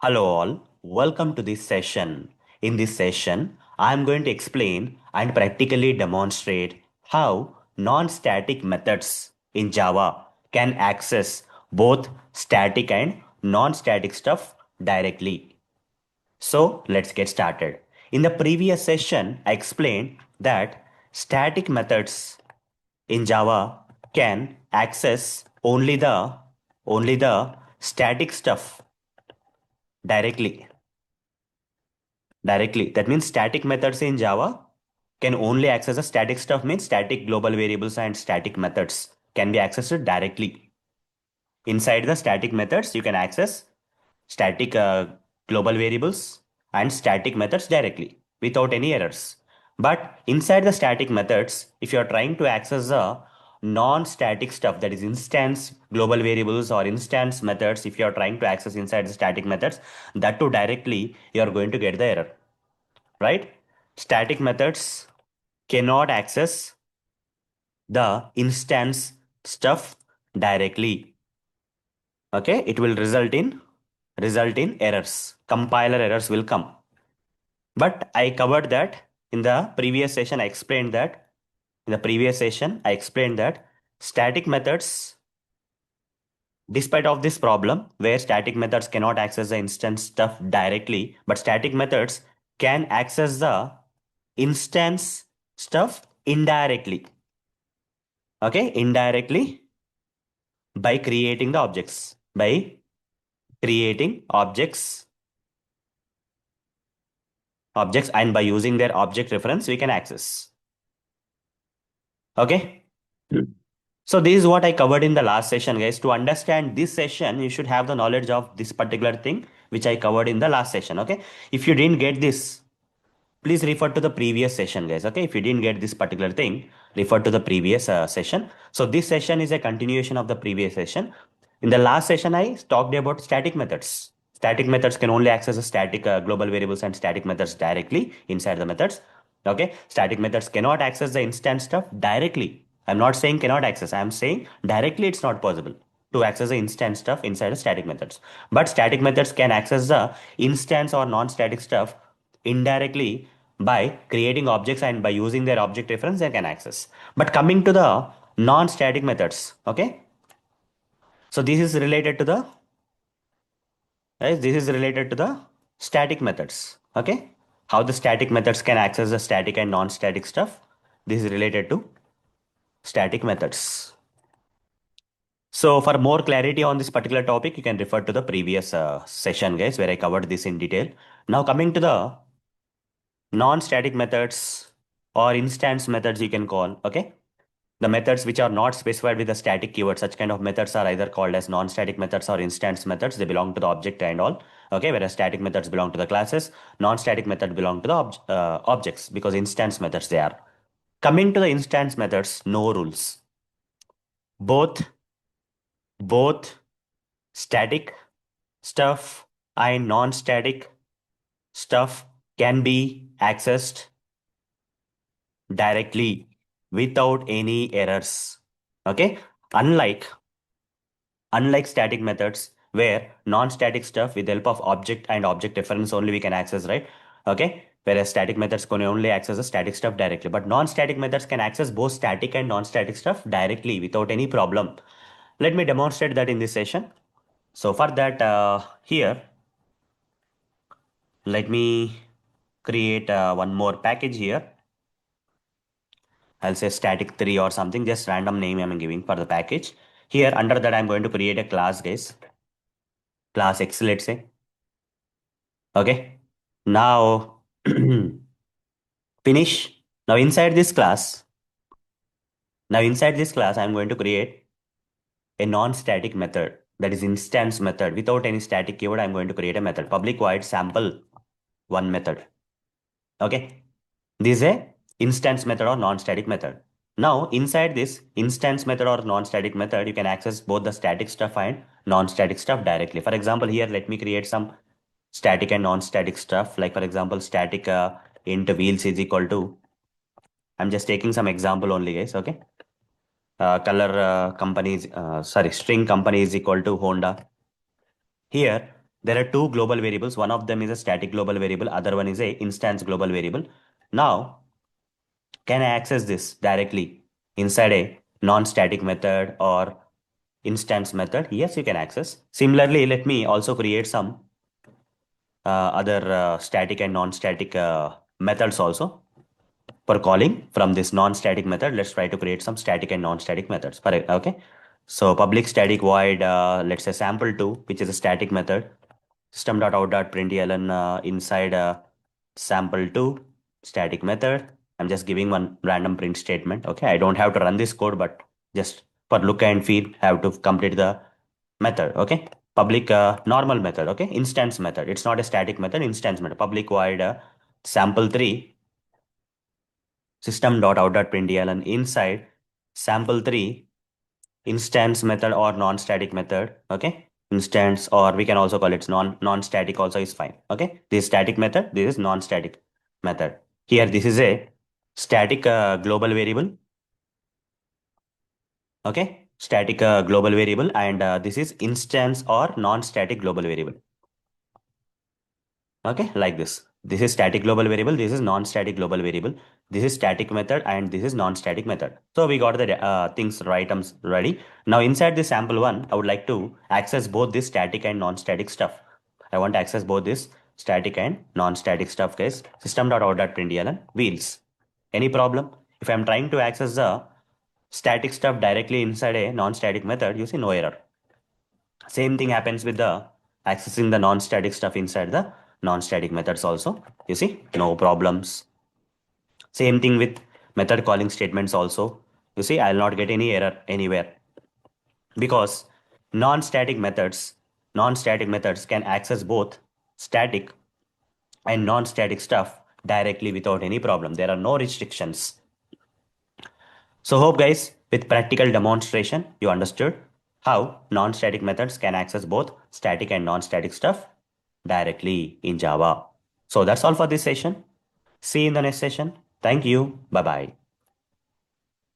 Hello all, welcome to this session. In this session, I am going to explain and practically demonstrate how non-static methods in Java can access both static and non-static stuff directly. So let's get started. In the previous session, I explained that static methods in Java can access only the static stuff directly. That means static methods in Java can only access the static stuff, means static global variables and static methods can be accessed directly. Inside the static methods, you can access static global variables and static methods directly without any errors. But inside the static methods, if you are trying to access the non-static stuff, that is instance global variables or instance methods, if you are trying to access inside the static methods, that too directly, you are going to get the error, right? Static methods cannot access the instance stuff directly. Okay, it will result in errors. Compiler errors will come. But I covered that in the previous session. I explained that static methods, despite of this problem where static methods cannot access the instance stuff directly, but static methods can access the instance stuff indirectly. Okay, indirectly by creating the objects. By creating objects and by using their object reference, we can access. Okay. So this is what I covered in the last session, guys. To understand this session, you should have the knowledge of this particular thing, which I covered in the last session. Okay. If you didn't get this, please refer to the previous session, guys. Okay, if you didn't get this particular thing, refer to the previous session. So this session is a continuation of the previous session. In the last session, I talked about static methods. Static methods can only access the static global variables and static methods directly inside the methods. Okay, static methods cannot access the instance stuff directly. I'm not saying cannot access, I'm saying directly it's not possible to access the instance stuff inside the static methods. But static methods can access the instance or non-static stuff indirectly by creating objects, and by using their object reference they can access. But coming to the non-static methods, okay, so this is related to the guys, this is related to the static methods. Okay, how the static methods can access the static and non-static stuff, this is related to static methods. So for more clarity on this particular topic, you can refer to the previous session, guys, where I covered this in detail. Now coming to the non-static methods or instance methods, you can call. Okay, the methods which are not specified with a static keyword, such kind of methods are either called as non-static methods or instance methods. They belong to the object and all. Okay, whereas static methods belong to the classes, non-static method belong to the objects, because instance methods they are. Coming to the instance methods, no rules. Both static stuff and non-static stuff can be accessed directly without any errors. Okay, unlike static methods where non-static stuff with the help of object and object reference only we can access, right? Okay, whereas static methods can only access the static stuff directly, but non-static methods can access both static and non-static stuff directly without any problem. Let me demonstrate that in this session. So for that, here let me create one more package here. I'll say static 3 or something, just random name I'm giving for the package. Here under that I'm going to create a class, guys. Class X, let's say. Okay. Now finish. Now inside this class, I'm going to create a non-static method, that is instance method. Without any static keyword, I'm going to create a method, public void sample one method. Okay. This is a instance method or non-static method. Now, inside this instance method or non-static method, you can access both the static stuff and non-static stuff directly. For example, here, let me create some static and non-static stuff. Like, for example, static int wheels is equal to, I'm just taking some example only, guys. Okay. Color companies, sorry, string company is equal to Honda. Here, There are two global variables. One of them is a static global variable. Other one is a instance global variable. Now, can I access this directly inside a non-static method or instance method? Yes, you can access. Similarly, let me also create some other static and non-static methods also for calling from this non-static method. Let's try to create some static and non-static methods. Okay. So public static void, let's say sample2, which is a static method. System.out.println inside sample2 static method. I'm just giving one random print statement. Okay. I don't have to run this code, but just for look and feel, have to complete the method. Okay. Public normal method. Okay. Instance method. It's not a static method, instance method. Public void sample3 system.out.println inside sample3 instance method or non-static method. Okay. Instance, or we can also call it non-static also is fine. Okay. This is static method, this is non-static method. Here this is a static global variable. Okay. Static global variable, and this is instance or non-static global variable. Okay, like this. This is static global variable. This is non-static global variable. This is static method and this is non-static method. So we got the things right items ready. Now inside this sample one, I would like to access both this static and non-static stuff. I want to access both this static and non-static stuff, guys. System.out.println wheels. Any problem? If I'm trying to access the static stuff directly inside a non-static method, you see no error. Same thing happens with the accessing the non-static stuff inside the non-static methods also. You see, no problems. Same thing with method calling statements also. You see, I'll not get any error anywhere because non-static methods, non-static methods can access both static and non-static stuff directly without any problem. There are no restrictions. So hope guys, with practical demonstration, you understood how non-static methods can access both static and non-static stuff directly in Java. So that's all for this session. See you in the next session. Thank you. Bye bye.